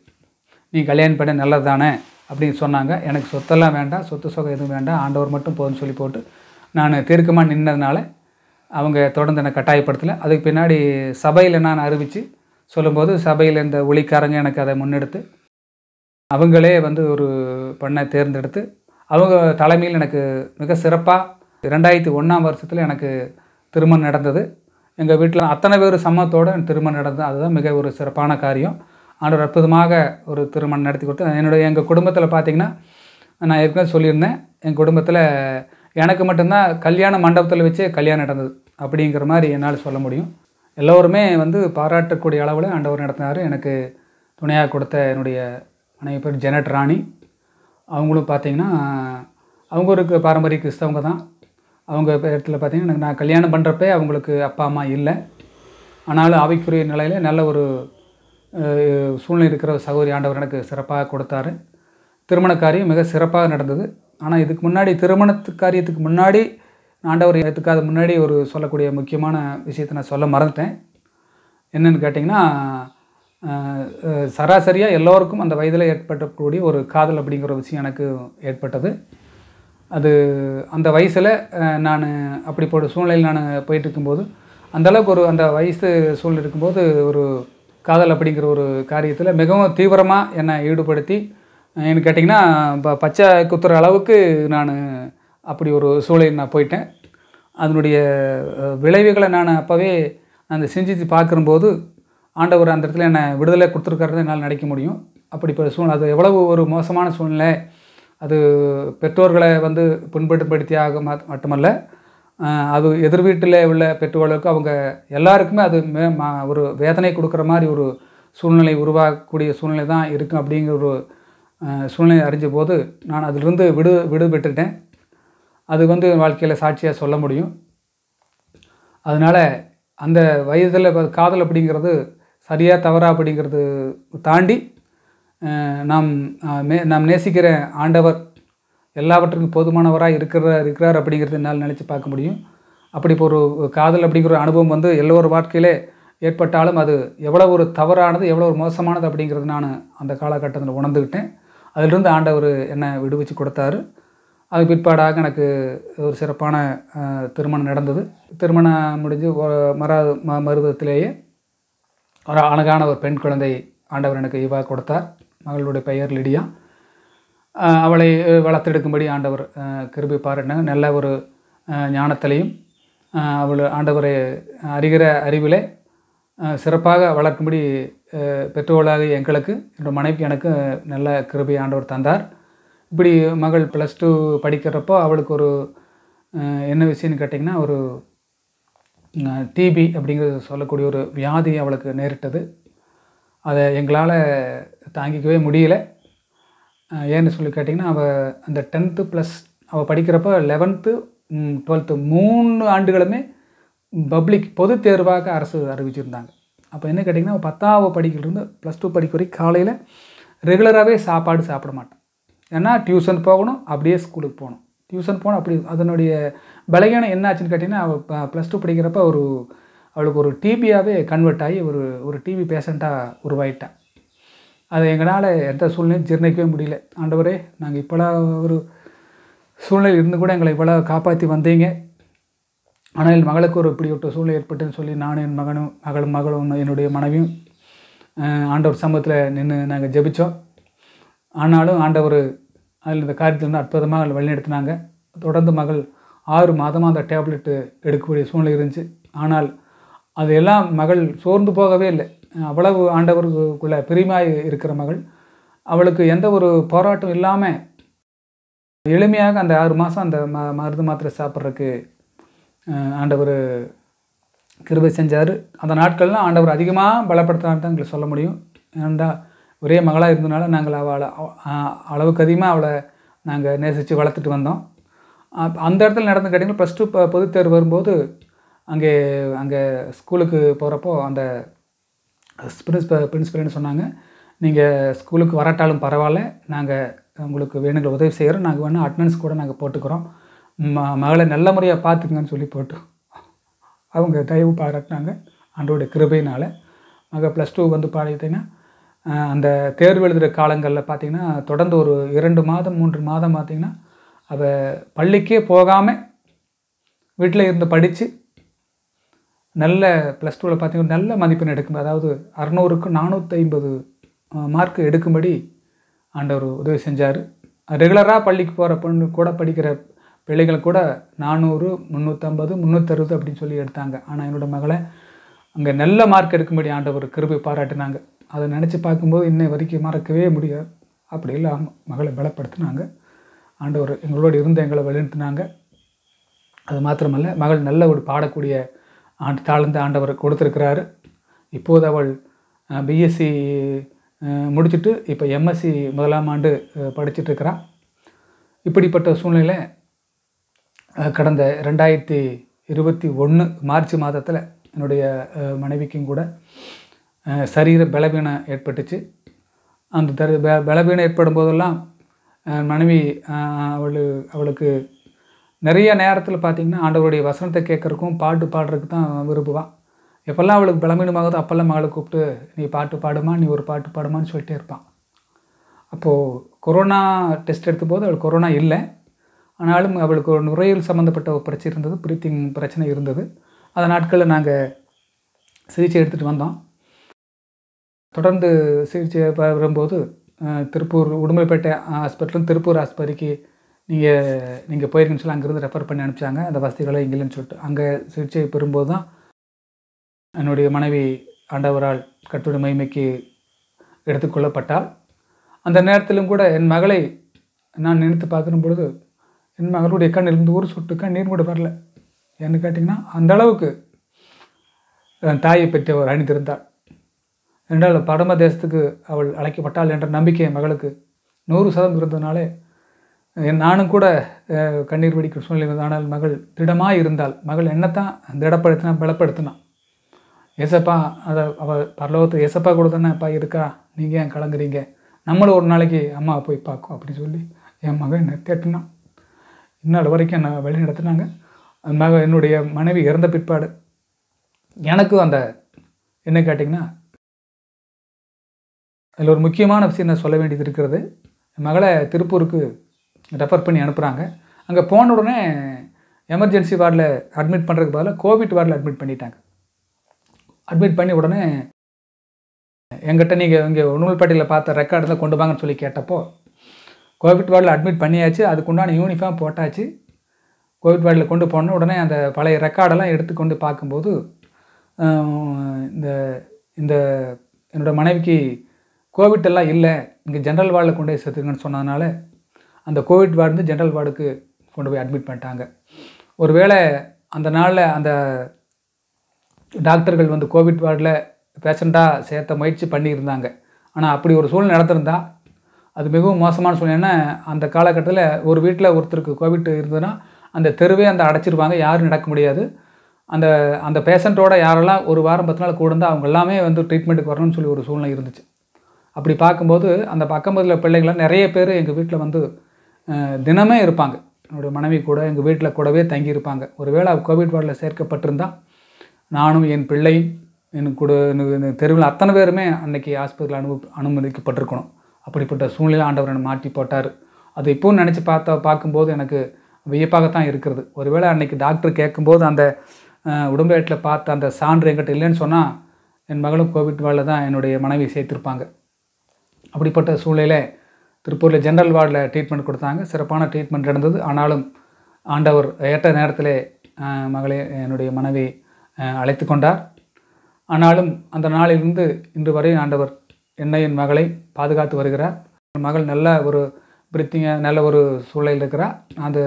நீ கல்யாணம் பண்ண நல்லது தானே அப்படின்னு சொன்னாங்க. எனக்கு சொத்தெல்லாம் வேண்டாம், சொத்து சுகம் எதுவும் வேண்டாம், ஆண்டவர் மட்டும் போதும்னு சொல்லி போட்டு நான் தீர்க்கமாக நின்னதுனால அவங்க தொடர்ந்து என்னை கட்டாயப்படுத்தலை. அதுக்கு பின்னாடி சபையில் நான் அறிவித்து சொல்லும்போது சபையில் இந்த ஒளிக்காரங்க எனக்கு அதை முன்னெடுத்து அவங்களே வந்து ஒரு பெண்ணை தேர்ந்தெடுத்து அவங்க தலைமையில் எனக்கு மிக சிறப்பாக 2001ஆம் வருஷத்தில் எனக்கு திருமணம் நடந்தது. எங்கள் வீட்டில் அத்தனை பேர் சம்மத்தோடு திருமணம் நடந்தது. அதுதான் மிக ஒரு சிறப்பான காரியம். ஆண்டவர் அற்புதமாக ஒரு திருமணம் நடத்தி கொடுத்து எங்கள் குடும்பத்தில் பார்த்திங்கன்னா நான் ஏற்கனவே சொல்லியிருந்தேன், எங்கள் குடும்பத்தில் எனக்கு மட்டும்தான் கல்யாண மண்டபத்தில் வச்சே கல்யாணம் நடந்தது அப்படிங்கிற மாதிரி என்னால் சொல்ல முடியும். எல்லோருமே வந்து பாராட்டக்கூடிய அளவில் ஆண்டவர் நடத்தினார். எனக்கு துணையாக கொடுத்த என்னுடைய மனைவி பேர் ஜெனட் ராணி. அவங்களும் பார்த்திங்கன்னா அவங்க ஒரு பாரம்பரிய கிறிஸ்தவங்க தான். அவங்க இடத்துல பார்த்திங்கன்னா நான் கல்யாணம் பண்ணுறப்பே அவங்களுக்கு அப்பா அம்மா இல்லை, ஆனாலும் ஆவிக்குரிய நிலையில் நல்ல ஒரு சூழ்நிலை இருக்கிற சகோதரி ஆண்டவர் எனக்கு சிறப்பாக கொடுத்தாரு. திருமண காரியம் மிக சிறப்பாக நடந்தது. ஆனால் இதுக்கு முன்னாடி காரியத்துக்கு முன்னாடி ஆண்டவர் ஏற்றுக்காத முன்னாடி ஒரு சொல்லக்கூடிய முக்கியமான விஷயத்தை நான் சொல்ல மறந்துட்டேன். என்னென்னு கேட்டிங்கன்னா, சராசரியாக எல்லோருக்கும் அந்த வயதில் ஏற்பட்டக்கூடிய ஒரு காதல் அப்படிங்கிற ஒரு விஷயம் எனக்கு ஏற்பட்டது. அது அந்த வயசில் நான் அப்படிப்பட்ட சூழ்நிலையில் நான் போயிட்டு இருக்கும்போது அந்தளவுக்கு ஒரு அந்த வயசு சூழ்நிலை இருக்கும்போது ஒரு காதல் அப்படிங்கிற ஒரு காரியத்தில் மிகவும் தீவிரமாக என்னை ஈடுபடுத்தி என்ன கேட்டிங்கன்னா பச்சை குத்துற அளவுக்கு நான் அப்படி ஒரு சூழலில் நான் போயிட்டேன். அதனுடைய விளைவுகளை நான் அப்போவே அந்த சிந்தித்து பார்க்கும்போது ஆண்டவர் அந்த இடத்துல என்னை விடுதலை கொடுத்துருக்கறத என்னால் நினைக்க முடியும். அப்படிப்பட்ட சூழ்நிலை அது எவ்வளவு ஒரு மோசமான சூழ்நிலை, அது பெற்றோர்களை வந்து புண்படுத்தியாக மட்டுமல்ல, அது எதிர் வீட்டில் உள்ள பெற்றோர்களுக்கு அவங்க எல்லாருக்குமே அது ஒரு வேதனை கொடுக்குற மாதிரி ஒரு சூழ்நிலை உருவாக்கக்கூடிய சூழ்நிலை தான் இருக்கும் அப்படிங்கிற ஒரு சூழ்நிலை அறிஞ்ச போது நான் அதிலிருந்து விடுபட்டுட்டேன். அது வந்து வாழ்க்கையில் சாட்சியாக சொல்ல முடியும். அதனால் அந்த வயதில் காதல் அப்படிங்கிறது சரியாக தவறா அப்படிங்கிறது தாண்டி நாம் நேசிக்கிற ஆண்டவர் எல்லாவற்றுக்கும் போதுமானவராக இருக்கிறார் அப்படிங்கிறது என்னால் நினச்சி பார்க்க முடியும். அப்படி இப்போ ஒரு காதல் அப்படிங்கிற ஒரு அனுபவம் வந்து எல்லோரு வாழ்க்கையிலே ஏற்பட்டாலும் அது எவ்வளோ ஒரு தவறானது, எவ்வளோ ஒரு மோசமானது அப்படிங்கிறது நான் அந்த காலகட்டத்தில் உணர்ந்துக்கிட்டேன். அதிலிருந்து ஆண்டவர் என்னை விடுவிச்சு கொடுத்தாரு. அது பிற்பாடாக எனக்கு ஒரு சிறப்பான திருமணம் நடந்தது. திருமணம் முடிஞ்சு மறுபத்திலேயே ஒரு அழகான ஒரு பெண் குழந்தை ஆண்டவர் எனக்கு ஈவாக கொடுத்தார். மகளுடைய பெயர் லிடியா. அவளை வளர்த்தெடுக்கும்படி ஆண்டவர் கிருபை பாராட்டினாங்க. நல்ல ஒரு ஞானத்திலையும் அவள் ஆண்டவரை அறிகிற அறிவிலே சிறப்பாக வளர்க்கும்படி பெற்றோர்களாக எங்களுக்கு, என்னோட மனைவிக்கு எனக்கு நல்ல கிருபை ஆண்டவர் தந்தார். இப்படி மகள் +2 படிக்கிறப்போ அவளுக்கு ஒரு என்ன விஷயம்னு கேட்டிங்கன்னா, ஒரு டிபி அப்படிங்கிறது சொல்லக்கூடிய ஒரு வியாதி அவளுக்கு நேரிட்டது. அதை எங்களால் தாங்கிக்கவே முடியல. ஏன்னு சொல்லி கேட்டிங்கன்னா, அவள் அந்த 10th ப்ளஸ் அவள் படிக்கிறப்போ 11th 12th 3 ஆண்டுகளுமே பப்ளிக் பொது தேர்வாக அரசு அறிவிச்சிருந்தாங்க. அப்போ என்ன கேட்டிங்கன்னா, 10ஆவது படிக்கிறதுலேருந்து +2 படிக்க வரைக்கும் காலையில் ரெகுலராகவே சாப்பாடு சாப்பிட மாட்டான். ஏன்னா டியூஷன் போகணும், அப்படியே ஸ்கூலுக்கு போகணும், டியூஷன் போகணும். அப்படி அதனுடைய பலகீனம் என்ன ஆச்சுன்னு கேட்டிங்கன்னா, அவள் +2 படிக்கிறப்ப அவளுக்கு ஒரு டிபியாகவே கன்வெர்ட் ஆகி ஒரு டிபி பேஷண்ட்டாக உருவாயிட்டான். அதை எங்களால் எந்த சூழ்நிலையும் ஜீர்ணிக்கவே முடியல. ஆண்டவரே, நாங்கள் இப்போலாம் ஒரு சூழ்நிலை இருந்து கூட எங்களை இவ்வளோ காப்பாற்றி வந்தீங்க, ஆனால் என் மகளுக்கு ஒரு இப்படிப்பட்ட சூழ்நிலை ஏற்பட்டுன்னு சொல்லி நானும் என் மகளும் என்னுடைய மனைவியும் ஆண்டவர் சமூகத்தில் நின்று நாங்கள் ஜெபித்தோம். ஆனாலும் ஆண்டவர் அதில் இந்த காரியத்திலிருந்து அற்புதமாக வழிநடத்தினாங்க. தொடர்ந்து மகள் 6 மாதமாக அந்த டேப்லெட்டு எடுக்கக்கூடிய சூழ்நிலை இருந்துச்சு. ஆனால் அது எல்லாம் மகள் சோர்ந்து போகவே இல்லை. அவ்வளவு ஆண்டவருக்குள்ள பிரியமாய் இருக்கிற மகள். அவளுக்கு எந்த ஒரு போராட்டம் இல்லாமல் எளிமையாக அந்த 6 மாதம் அந்த மருந்து மாத்திரை சாப்பிட்றதுக்கு ஆண்டவர் கிருபை செஞ்சார். அந்த நாட்கள்லாம் ஆண்டவர் அதிகமாக பலப்படுத்தினான்னு தான் எங்களுக்கு சொல்ல முடியும். ஏன்டா ஒரே மகளாக இருந்தனால நாங்கள் அவளை அளவுக்கு அதிகமாக அவளை நாங்கள் நேசித்து வளர்த்துட்டு வந்தோம். அந்த இடத்துல நடந்து கேட்டிங்கன்னா +2 பொதுத் தேர்வு வரும்போது அங்கே அங்கே ஸ்கூலுக்கு போகிறப்போ அந்த பிரின்சிபல் என்ன சொன்னாங்க, நீங்கள் ஸ்கூலுக்கு வராட்டாலும் பரவாயில்ல, நாங்கள் உங்களுக்கு வேணுங்கிற உதவி செய்கிறோம், நாங்கள் வேணால் அட்டண்டன்ஸ் கூட நாங்கள் போட்டுக்கிறோம், மகளை நல்ல முறையாக பார்த்துக்குங்கன்னு சொல்லி போட்டு அவங்க தயவு பாராட்டினாங்க. ஆண்டவருடைய கிருபையினால் மகள் +2 வந்து பார்த்தீங்கன்னா அந்த தேர்வு எழுதுகிற காலங்களில் பார்த்திங்கன்னா தொடர்ந்து ஒரு 2 மாதம் 3 மாதம் பார்த்திங்கன்னா அவள் பள்ளிக்கே போகாமல் வீட்டில் இருந்து படித்து நல்ல +2வில் பார்த்திங்கன்னா நல்ல மதிப்பெண் எடுக்கும், அதாவது 600க்கு 450 மார்க் எடுக்கும்படி ஆண்டவர் உதவி செஞ்சார். ரெகுலராக பள்ளிக்கு போகிற பொண்ணு கூட படிக்கிற பிள்ளைகள் கூட 400, 350, 360 அப்படின்னு சொல்லி எடுத்தாங்க. ஆனால் என்னோடய மகளை அங்கே நல்ல மார்க் எடுக்கும்படி ஆண்டவர் கிருபை பாராட்டினாங்க. அதை நினச்சி பார்க்கும்போது இன்னை வரைக்கும் மறக்கவே முடியாது. அப்படி இல்லாமல் மகளை பலப்படுத்தினாங்க. ஆண்டவர் எங்களோடு இருந்து எங்களை வழிநடத்தினாங்க. அது மாத்திரமல்ல, மகள் நல்ல ஒரு பாடக்கூடிய தாழ்ந்த ஆண்டவர் கொடுத்துருக்கிறாரு. இப்போது அவள் பிஎஸ்சி முடிச்சுட்டு இப்போ எம்எஸ்சி 1ஆம் ஆண்டு படிச்சுட்ருக்கிறாள். இப்படிப்பட்ட சூழ்நிலை கடந்த 2021 மார்ச் மாதத்தில் என்னுடைய மனைவிக்கும் கூட சரீர பலவீனம் ஏற்பட்டுச்சு. அந்த பலவீனம் ஏற்படும் போதெல்லாம் மனைவி அவளுக்கு நிறைய நேரத்தில் பார்த்திங்கன்னா ஆண்டவருடைய வசனத்தை கேட்குறக்கும் பாட்டு பாடுறதுக்கு தான் விரும்புவாள். எப்போல்லாம் அவளுக்கு பலவீனமாகுதோ அப்போல்லாம் மகளை கூப்பிட்டு நீ பாட்டு பாடுமா, நீ ஒரு பாட்டு பாடுமான்னு சொல்லிட்டே இருப்பான். அப்போது கொரோனா டெஸ்ட் எடுத்த போது அவளுக்கு கொரோனா இல்லை. ஆனாலும் அவளுக்கு ஒரு நுரையீரல் சம்மந்தப்பட்ட ஒரு பிரச்சனை இருந்தது, பிரீத்திங் பிரச்சனை இருந்தது. அந்த நாட்களில் நாங்கள் சிகிச்சை எடுத்துகிட்டு வந்தோம். தொடர்ந்து சிகிச்சை வரும்போது திருப்பூர் உடுமலைப்பேட்டை ஹாஸ்பிட்டலும் திருப்பூர் ஆஸ்பத்திரிக்கு நீங்கள் போயிருக்குன்னு சொல்லி அங்கேருந்து ரெஃபர் பண்ணி அனுப்பிச்சாங்க. அந்த வசதிகளை இங்கிலன்னு சொல்லிட்டு அங்கே சிகிச்சை பெறும்போது தான் என்னுடைய மனைவி ஆண்டவரால் கர்த்தருடைய மகிமைக்கு எடுத்துக்கொள்ளப்பட்டால். அந்த நேரத்திலும் கூட என் மகளை நான் நினைத்து பார்க்குற பொழுது என் மகளுடைய கண்ணிலிருந்து ஒரு சொட்டு கண்ணீர் கூட வரல. ஏன்னு கேட்டிங்கன்னா அந்த அளவுக்கு தாயை பெற்று அவர் அணிந்திருந்தாள். என்றால் பரம தேசத்துக்கு அவள் அழைக்கப்பட்டாள் என்ற நம்பிக்கை என் மகளுக்கு 100% இருந்ததுனாலே நானும் கூட கண்ணீர் வடிக்கிற சூழ்நிலை இருந்தது. ஆனால் மகள் திடமாக இருந்தால். மகள் என்னத்தான் திடப்படுத்தினா பலப்படுத்தினான். ஏசப்பா அதை அவள் பரலோகத்தை ஏசப்பா கூட தானே அப்பா இருக்கா, நீங்கள் ஏன் கலங்குறீங்க, நம்மளும் ஒரு நாளைக்கு அம்மாவை போய் பார்க்கும் அப்படின்னு சொல்லி என் மகன் என்னை தேட்டினான். இந்நாள் வரைக்கும் என்னை வழி நடத்தினாங்க. என்னுடைய மனைவி இறந்த பிற்பாடு எனக்கும் அந்த என்ன கேட்டிங்கன்னா அதில் ஒரு முக்கியமான விஷயம் நான் சொல்ல வேண்டியது இருக்கிறது. என் மகளை திருப்பூருக்கு ரெஃபர் பண்ணி அனுப்புகிறாங்க. அங்கே போன உடனே எமர்ஜென்சி வார்டில் அட்மிட் பண்ணுறதுக்கு பதிலாக கோவிட் வார்டில் அட்மிட் பண்ணிட்டாங்க. அட்மிட் பண்ணி உடனே எங்கிட்ட நீங்கள் இங்கே உடுமலைப்பேட்டையில் பார்த்த ரெக்கார்டில் கொண்டு வாங்கன்னு சொல்லி கேட்டப்போ கோவிட் வார்டில் அட்மிட் பண்ணியாச்சு. அதுக்குண்டான யூனிஃபார்ம் போட்டாச்சு. கோவிட் வார்டில் கொண்டு போன உடனே அந்த பழைய ரெக்கார்டெல்லாம் எடுத்துக்கொண்டு பார்க்கும்போது இந்த என்னோடய மனைவிக்கு கோவிட் எல்லாம் இல்லை, இங்கே ஜென்ரல் வார்டில் கொண்டு போய் சேர்த்துங்கன்னு சொன்னதுனால அந்த கோவிட் வார்டு ஜென்ரல் வார்டுக்கு கொண்டு போய் அட்மிட் பண்ணிட்டாங்க. ஒருவேளை அந்த நாளில் அந்த டாக்டர்கள் வந்து கோவிட் வார்டில் பேஷண்ட்டாக சேர்த்த முயற்சி பண்ணியிருந்தாங்க. ஆனால் அப்படி ஒரு சூழ்நிலை நடந்திருந்தால் அது மிகவும் மோசமான சூழ்நிலை. அந்த காலகட்டத்தில் ஒரு வீட்டில் ஒருத்தருக்கு கோவிட் இருந்ததுன்னா அந்த தெருவே அடைச்சிருவாங்க, யாரும் நடக்க முடியாது. அந்த பேஷண்ட்டோட யாரெல்லாம் ஒரு வாரம் 10 நாள் கூட இருந்தால் அவங்க எல்லாமே வந்து ட்ரீட்மெண்ட்டுக்கு வரணும்னு சொல்லி ஒரு சூழ்நிலை இருந்துச்சு. அப்படி பார்க்கும்போது அந்த பக்கம்பதில் பிள்ளைங்களாம் நிறைய பேர் எங்கள் வீட்டில் வந்து தினமே இருப்பாங்க. என்னுடைய மனைவி கூட எங்கள் வீட்டில் கூடவே தங்கியிருப்பாங்க. ஒருவேளை கோவிட் வார்டில் சேர்க்கப்பட்டிருந்தால் நானும் என் பிள்ளையும் எனக்கு கூட தெருவில் அத்தனை பேருமே அன்றைக்கி ஆஸ்பத்திரியில் அனுமதிக்கப்பட்டிருக்கணும். அப்படிப்பட்ட சூழ்நிலை ஆண்டவர் என்னை மாற்றி போட்டார். அது இப்போவும் நினச்சி பார்க்கும்போது எனக்கு வியப்பாகத்தான் இருக்கிறது. ஒருவேளை அன்றைக்கி டாக்டர் கேட்கும்போது அந்த உடம்பேட்டில் பார்த்த அந்த சான்று என்கிட்ட இல்லைன்னு சொன்னால் என் மகளும் கோவிட் வார்டில் தான் என்னுடைய மனைவி சேர்த்துருப்பாங்க. அப்படிப்பட்ட சூழ்நிலையில் திருப்பூரில் ஜென்ரல் வார்டில் ட்ரீட்மெண்ட் கொடுத்தாங்க. சிறப்பான ட்ரீட்மெண்ட் நடந்தது. ஆனாலும் ஆண்டவர் ஏற்ற நேரத்திலே மகளே என்னுடைய மனைவி அழைத்து கொண்டார். ஆனாலும் அந்த நாளிலிருந்து இன்று வரை ஆண்டவர் என்னை என் மகளை பாதுகாத்து வருகிறார். மகள் நல்ல ஒரு பிரீத்திங்காக நல்ல ஒரு சூழலில் இருக்கிறார். அந்த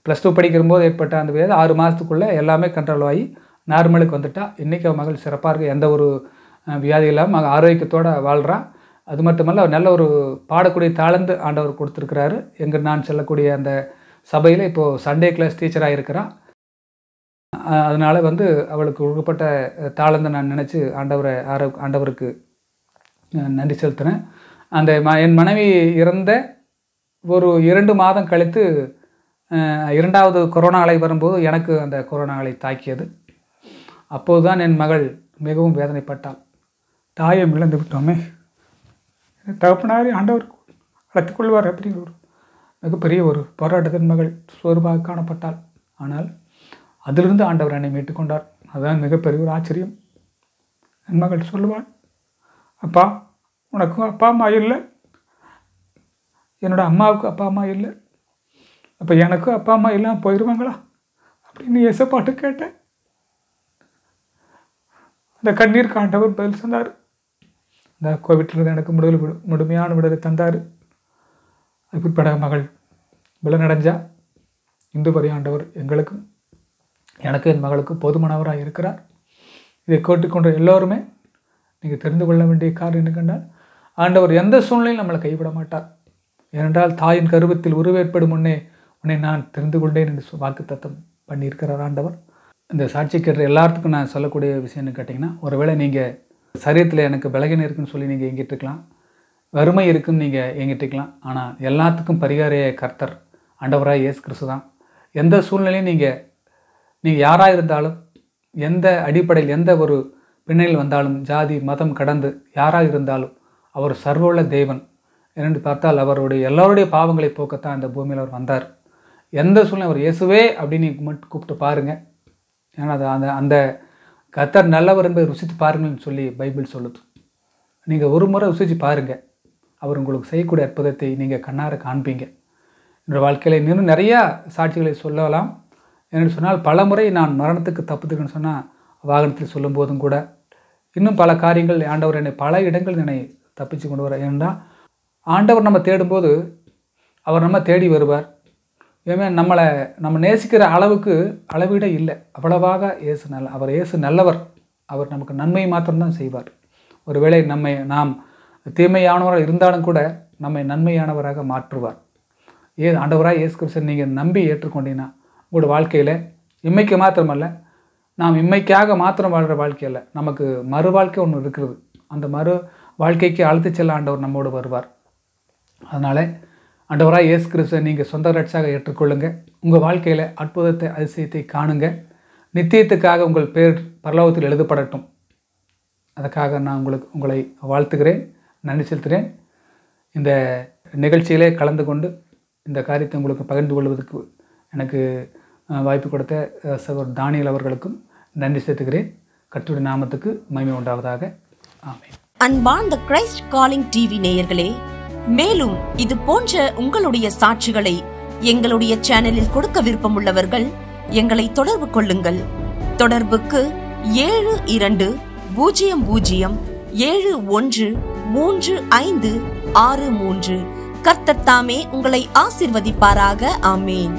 +2 படிக்கும்போது ஏற்பட்ட அந்த வியாதி 6 மாதத்துக்குள்ளே எல்லாமே கண்ட்ரோல் ஆகி நார்மலுக்கு வந்துட்டா. இன்றைக்கி மகள் சிறப்பாக இருக்குது. எந்த ஒரு வியாதி இல்லாமல் மகள் ஆரோக்கியத்தோடு வாழ்கிறா. அது மட்டுமல்ல நல்ல ஒரு பாடக்கூடிய தாளந்து ஆண்டவர் கொடுத்துருக்கிறாரு. நான் செல்லக்கூடிய அந்த சபையில் இப்போது சண்டே கிளாஸ் டீச்சராக இருக்கிறான். அதனால் அவளுக்கு கொடுக்கப்பட்ட தாளந்தை நான் நினச்சி ஆண்டவருக்கு நன்றி செலுத்தினேன். அந்த என் மனைவி இறந்த ஒரு 2 மாதம் கழித்து 2வது கொரோனா அலை வரும்போது எனக்கு அந்த கொரோனா அலை தாக்கியது. அப்போது தான் என் மகள் மிகவும் வேதனைப்பட்டாள். தாயை இழந்து விட்டோமே, தகப்பனாரை ஆண்டவர் அழைத்துக் கொள்வார் அப்படிங்கிற ஒரு மிகப்பெரிய ஒரு போராட்டத்தின் மகள் சோர்வாக காணப்பட்டாள். ஆனால் அதிலிருந்து ஆண்டவர் என்னை மீட்டுக்கொண்டார். அதுதான் மிகப்பெரிய ஒரு ஆச்சரியம். என் மகள் சொல்லுவாள், அப்பா உனக்கும் அப்பா அம்மா இல்லை, என்னோடய அம்மாவுக்கு அப்பா அம்மா இல்லை, அப்போ எனக்கும் அப்பா அம்மா இல்லாமல் போயிடுவாங்களா அப்படின்னு ஏசப்பாட்டு கேட்டேன். அந்த கண்ணீர் ஆண்டவர் பதில் சொன்னார். இந்த கோவிட்லேருந்து எனக்கு முழுமையான விடுதலை தந்தார். குறிப்பிட மகள் விலனடைஞ்சா. இந்து வரை ஆண்டவர் எங்களுக்கும் எனக்கு என் மகளுக்கும் போதுமானவராக இருக்கிறார். இதை கேட்டுக்கொண்ட எல்லோருமே நீங்கள் தெரிந்து கொள்ள வேண்டிய காரியம் என்ன கண்டால், ஆண்டவர் எந்த சூழ்நிலையும் நம்மளை கைவிட மாட்டார். ஏனென்றால் தாயின் கருவத்தில் உருவேற்படும் முன்னே உன்னை நான் தெரிந்து கொண்டேன் என்று வாக்குத்தத்தம் பண்ணியிருக்கிறார் ஆண்டவர். இந்த சாட்சி கேட்ட எல்லாத்துக்கும் நான் சொல்லக்கூடிய விஷயம்னு கேட்டிங்கன்னா, ஒருவேளை நீங்கள் சரீரத்தில் எனக்கு பலகீனம் இருக்குன்னு சொல்லி நீங்கள் எங்கிட்டு இருக்கலாம், வறுமை இருக்குன்னு நீங்கள் எங்கிட்டு இருக்கலாம். ஆனால் எல்லாத்துக்கும் பரிகாரிய கர்த்தர் ஆண்டவராக இயேசு கிறிஸ்து தான். எந்த சூழ்நிலையும் நீங்கள் யாராக இருந்தாலும், எந்த அடிப்படையில் எந்த ஒரு பின்னணியில் வந்தாலும், ஜாதி மதம் கடந்து யாராக இருந்தாலும் அவர் சர்வவுள்ள தேவன். என்று பார்த்தால் அவருடைய எல்லோருடைய பாவங்களை போக்கத்தான் இந்த பூமியில் அவர் வந்தார். எந்த சூழ்நிலை அவர் இயேசுவே அப்படின்னு மட்டும் கூப்பிட்டு பாருங்கள். ஏன்னா அது அந்த கர்த்தர் நல்லவர் என்பதை ருசித்து பாருங்கள்னு சொல்லி பைபிள் சொல்லுது. நீங்கள் ஒரு முறை ருசித்து பாருங்கள், அவர் உங்களுக்கு செய்யக்கூடிய அற்புதத்தை நீங்கள் கண்ணார காண்பீங்க. என்னோடய வாழ்க்கையில் இன்னும் நிறையா சாட்சிகளை சொல்லலாம். என்று சொன்னால் பல முறை நான் மரணத்துக்கு தப்புத்துக்குன்னு சொன்னால் வாகனத்தில் சொல்லும் போதும் கூட இன்னும் பல காரியங்கள் ஆண்டவர் என்னை பல இடங்கள் என்னை தப்பிச்சு கொண்டு வர. ஏன்னா ஆண்டவர் நம்ம தேடும்போது அவர் நம்ம தேடி வருவார். ஏமே நம்ம நேசிக்கிற அளவுக்கு அளவிட இல்லை. அவ்வளவாக அவர் இயேசு நல்லவர். அவர் நமக்கு நன்மை மாத்திரம்தான் செய்வார். ஒருவேளை நாம் தீமையானவராக இருந்தாலும் கூட நம்மை நன்மையானவராக மாற்றுவார். ஆண்டவராக இயேசு கிறிஸ்துவை நீங்கள் நம்பி ஏற்றுக்கொண்டீங்கன்னா உங்களோட வாழ்க்கையில் இம்மைக்கு மாத்திரமல்ல, நாம் இம்மைக்காக மாத்திரம் வாழ்கிற வாழ்க்கை அல்ல, நமக்கு மறு வாழ்க்கை ஒன்று இருக்கிறது. அந்த மறு வாழ்க்கைக்கு அழைத்து செல்ல ஆண்டவர் நம்மோடு வருவார். அதனால் ஆண்டவராக இயேசு கிறிஸ்துவை நீங்கள் சொந்த ரட்சகராக ஏற்றுக்கொள்ளுங்க. உங்கள் வாழ்க்கையில் அற்புதத்தை அதிசயத்தை காணுங்க. நித்தியத்துக்காக உங்கள் பேர் பரலோகத்தில் எழுதப்படட்டும். அதுக்காக நான் உங்களை வாழ்த்துகிறேன், நன்றி செலுத்துகிறேன். இந்த நிகழ்ச்சியிலே கலந்து கொண்டு இந்த காரியத்தை உங்களுக்கு பகிர்ந்து கொள்வதற்கு எனக்கு வாய்ப்பு கொடுத்த சகோதரர் தானியல் அவர்களுக்கும் நன்றி செலுத்துகிறேன். கர்த்தருடைய நாமத்துக்கு மகிமை உண்டாவதாக. ஆமென். அன்பார்ந்த கிரைஸ்ட் காலிங் டிவி நேயர்களே, மேலும் இது போன்ற உங்களுடைய சாட்சிகளை எங்களுடைய சேனலில் கொடுக்க விருப்பமுள்ளவர்கள் எங்களை தொடர்பு கொள்ளுங்கள். தொடர்புக்கு 7200713563. கர்த்தர் தாமே உங்களை ஆசீர்வதிப்பாராக. ஆமேன்.